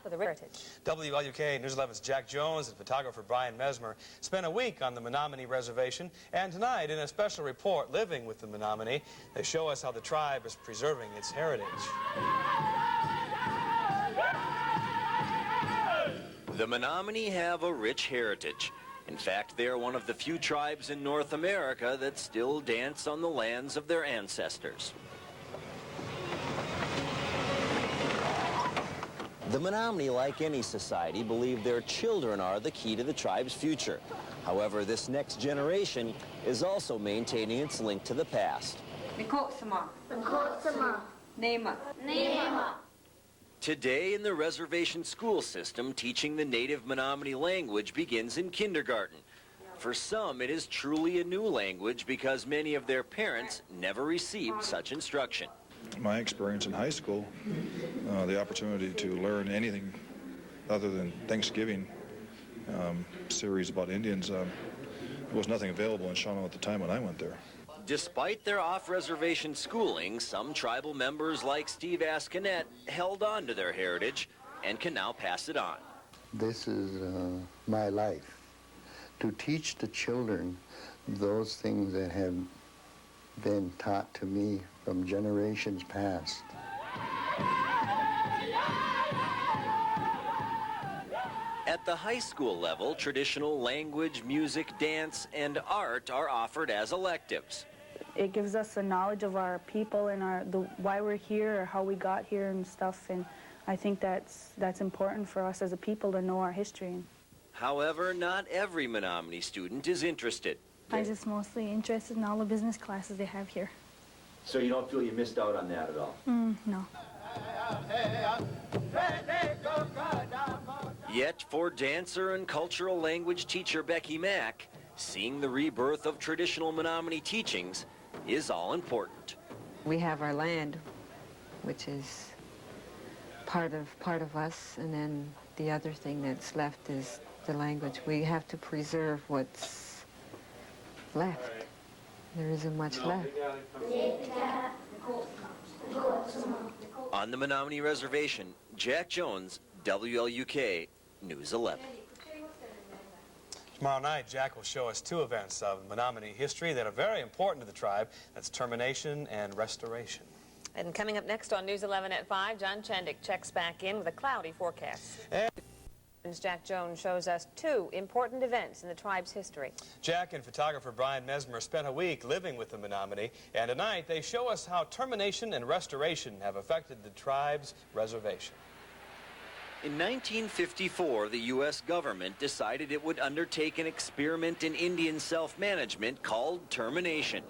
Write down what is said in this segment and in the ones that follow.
with a heritage. WLUK News 11's Jack Jones and photographer Brian Mesmer spent a week on the Menominee Reservation, and tonight in a special report, Living with the Menominee, they show us how the tribe is preserving its heritage. The Menominee have a rich heritage. In fact, they are one of the few tribes in North America that still dance on the lands of their ancestors. The Menominee, like any society, believe their children are the key to the tribe's future. However, this next generation is also maintaining its link to the past. Today in the reservation school system, teaching the native Menominee language begins in kindergarten. For some, it is truly a new language because many of their parents never received such instruction. My experience in high school, the opportunity to learn anything other than Thanksgiving series about Indians, there was nothing available in Shawano at the time when I went there. Despite their off-reservation schooling, some tribal members like Steve Askenet held on to their heritage and can now pass it on. This is my life, to teach the children those things that have been taught to me from generations past. At the high school level, traditional language, music, dance, and art are offered as electives. It gives us a knowledge of our people and why we're here or how we got here and stuff, and I think that's important for us as a people to know our history. However, not every Menominee student is interested. I'm just mostly interested in all the business classes they have here. So you don't feel you missed out on that at all? No. Yet for dancer and cultural language teacher Becky Mack, seeing the rebirth of traditional Menominee teachings is all important. We have our land, which is part of us, and then the other thing that's left is the language. We have to preserve what's left. There isn't much left. On the Menominee Reservation, Jack Jones, WLUK News 11. Tomorrow night, Jack will show us two events of Menominee history that are very important to the tribe. That's termination and restoration. And coming up next on News 11 at 5, John Chendick checks back in with a cloudy forecast. And Jack Jones shows us two important events in the tribe's history. Jack and photographer Brian Mesmer spent a week living with the Menominee, and tonight they show us how termination and restoration have affected the tribe's reservation. In 1954, the U.S. government decided it would undertake an experiment in Indian self-management called termination.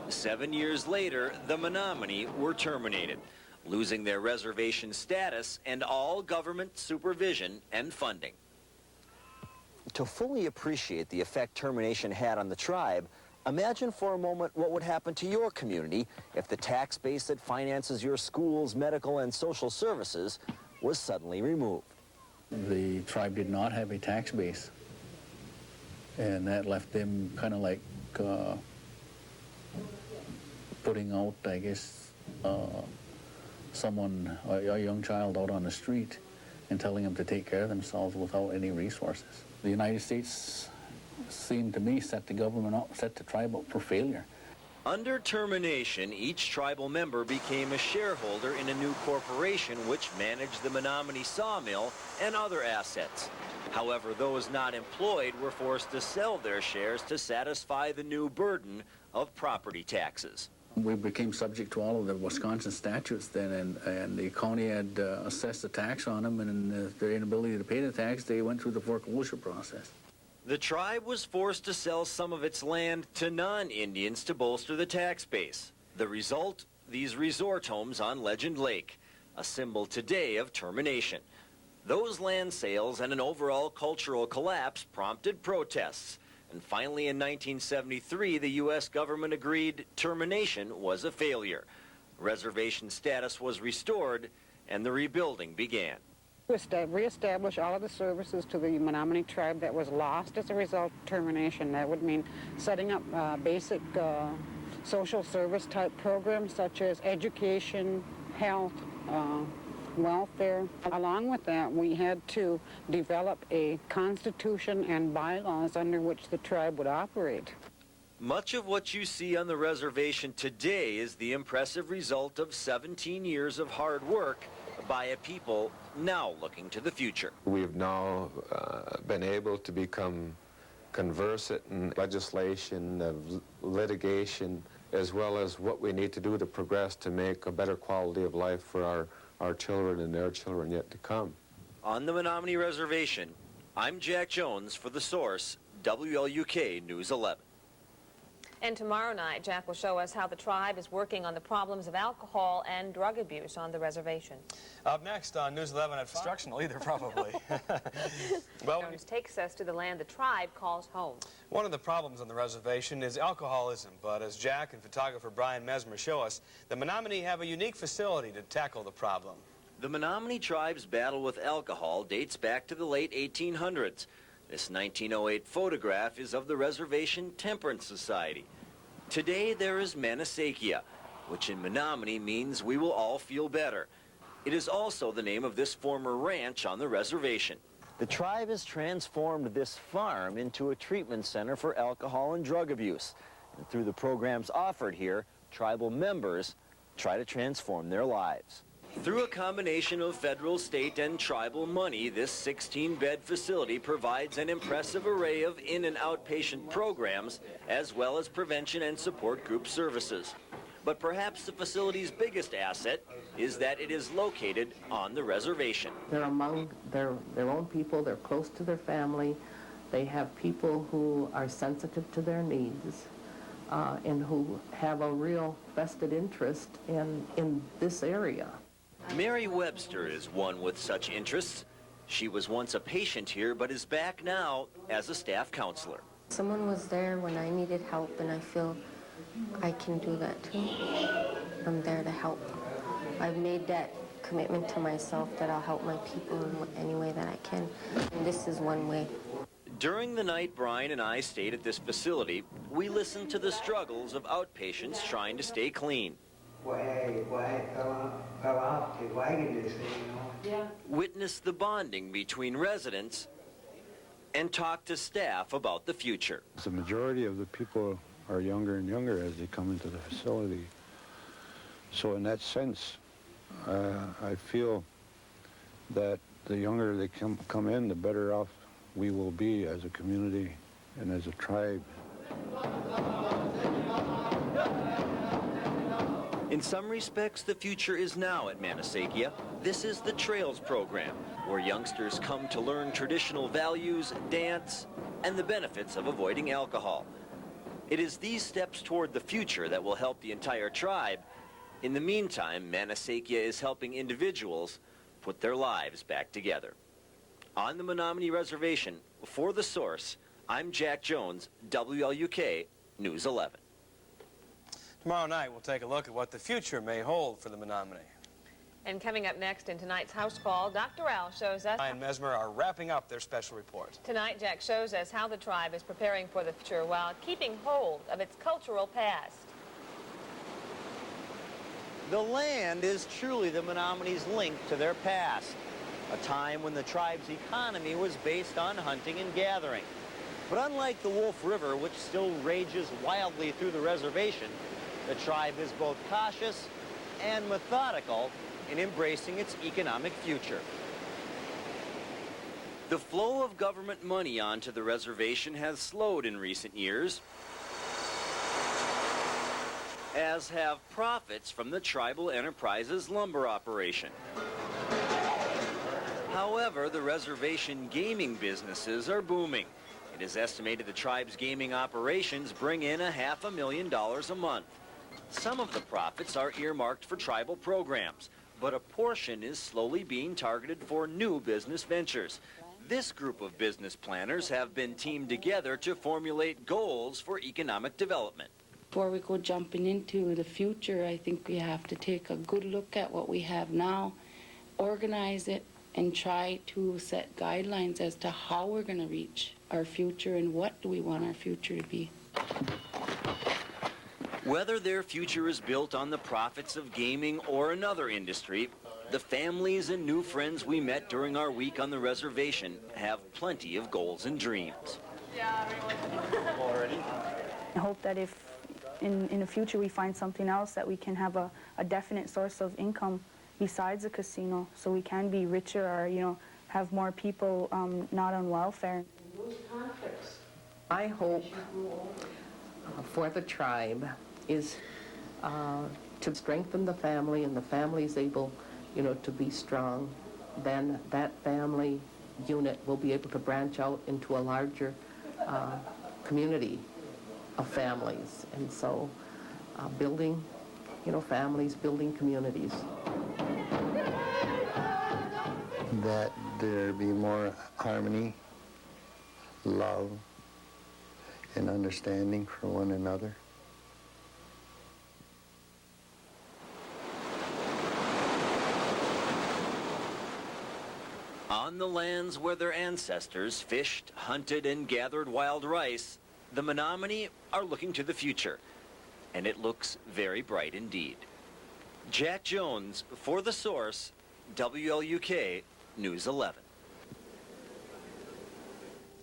7 years later, the Menominee were terminated, losing their reservation status and all government supervision and funding. To fully appreciate the effect termination had on the tribe, imagine for a moment what would happen to your community if the tax base that finances your schools, medical, and social services was suddenly removed. The tribe did not have a tax base, and that left them kind of like putting out, I guess, someone, a young child out on the street and telling them to take care of themselves without any resources. The United States seemed to me set the government up, set the tribe up for failure. Under termination, each tribal member became a shareholder in a new corporation which managed the Menominee sawmill and other assets. However, those not employed were forced to sell their shares to satisfy the new burden of property taxes. We became subject to all of the Wisconsin statutes then, and the county had assessed a tax on them, and their inability to pay the tax, they went through the foreclosure process. The tribe was forced to sell some of its land to non-Indians to bolster the tax base. The result, these resort homes on Legend Lake, a symbol today of termination. Those land sales and an overall cultural collapse prompted protests. And finally, in 1973, the U.S. government agreed termination was a failure. Reservation status was restored, and the rebuilding began. Reestablish all of the services to the Menominee tribe that was lost as a result of termination. That would mean setting up basic social service type programs such as education, health, welfare. Along with that, we had to develop a constitution and bylaws under which the tribe would operate. Much of what you see on the reservation today is the impressive result of 17 years of hard work by a people now looking to the future. We've now been able to become conversant in legislation, litigation, as well as what we need to do to progress to make a better quality of life for our children and their children yet to come. On the Menominee Reservation, I'm Jack Jones for The Source, WLUK News 11. And tomorrow night, Jack will show us how the tribe is working on the problems of alcohol and drug abuse on the reservation. Up next on News 11 at 5. Instructional either, probably. Well, Jones takes us to the land the tribe calls home. one of the problems on the reservation is alcoholism, but as Jack and photographer Brian Mesmer show us, the Menominee have a unique facility to tackle the problem. The Menominee tribe's battle with alcohol dates back to the late 1800s. This 1908 photograph is of the Reservation Temperance Society. Today there is Manusekia, which in Menominee means we will all feel better. It is also the name of this former ranch on the reservation. The tribe has transformed this farm into a treatment center for alcohol and drug abuse. And through the programs offered here, tribal members try to transform their lives. Through a combination of federal, state, and tribal money, this 16-bed facility provides an impressive array of in- and outpatient programs, as well as prevention and support group services. But perhaps the facility's biggest asset is that it is located on the reservation. They're among their own people, they're close to their family, they have people who are sensitive to their needs, and who have a real vested interest in this area. Mary Webster is one with such interests. She was once a patient here, but is back now as a staff counselor. Someone was there when I needed help, and I feel I can do that too. I'm there to help. I've made that commitment to myself that I'll help my people in any way that I can, and this is one way. During the night Brian and I stayed at this facility, we listened to the struggles of outpatients trying to stay clean. Witness the bonding between residents and talk to staff about the future. The majority of the people are younger and younger as they come into the facility. So in that sense, I feel that the younger they come in, the better off we will be as a community and as a tribe. In some respects, the future is now at Manusekia. This is the Trails program, where youngsters come to learn traditional values, dance, and the benefits of avoiding alcohol. It is these steps toward the future that will help the entire tribe. In the meantime, Manusekia is helping individuals put their lives back together. On the Menominee Reservation, for The Source, I'm Jack Jones, WLUK News 11. Tomorrow night, we'll take a look at what the future may hold for the Menominee. And coming up next in tonight's House Call, Dr. Al shows us... Brian Mesmer are wrapping up their special report. Tonight, Jack shows us how the tribe is preparing for the future while keeping hold of its cultural past. The land is truly the Menominee's link to their past, a time when the tribe's economy was based on hunting and gathering. But unlike the Wolf River, which still rages wildly through the reservation, the tribe is both cautious and methodical in embracing its economic future. The flow of government money onto the reservation has slowed in recent years, as have profits from the Tribal Enterprises lumber operation. However, the reservation gaming businesses are booming. It is estimated the tribe's gaming operations bring in $500,000 a month. Some of the profits are earmarked for tribal programs, but a portion is slowly being targeted for new business ventures. This group of business planners have been teamed together to formulate goals for economic development. Before we go jumping into the future, I think we have to take a good look at what we have now, organize it, and try to set guidelines as to how we're going to reach our future and what do we want our future to be. Whether their future is built on the profits of gaming or another industry, the families and new friends we met during our week on the reservation have plenty of goals and dreams. I hope that if in the future we find something else, that we can have a definite source of income besides the casino, so we can be richer, or, you know, have more people not on welfare. I hope for the tribe is to strengthen the family, and the family is able, you know, to be strong. Then that family unit will be able to branch out into a larger community of families. And so building, you know, families, building communities. That there be more harmony, love, and understanding for one another. On the lands where their ancestors fished, hunted, and gathered wild rice, the Menominee are looking to the future, and it looks very bright indeed. Jack Jones, for The Source, WLUK News 11.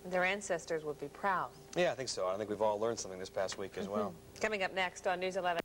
Their ancestors would be proud. Yeah, I think so. I think we've all learned something this past week as well. Coming up next on News 11.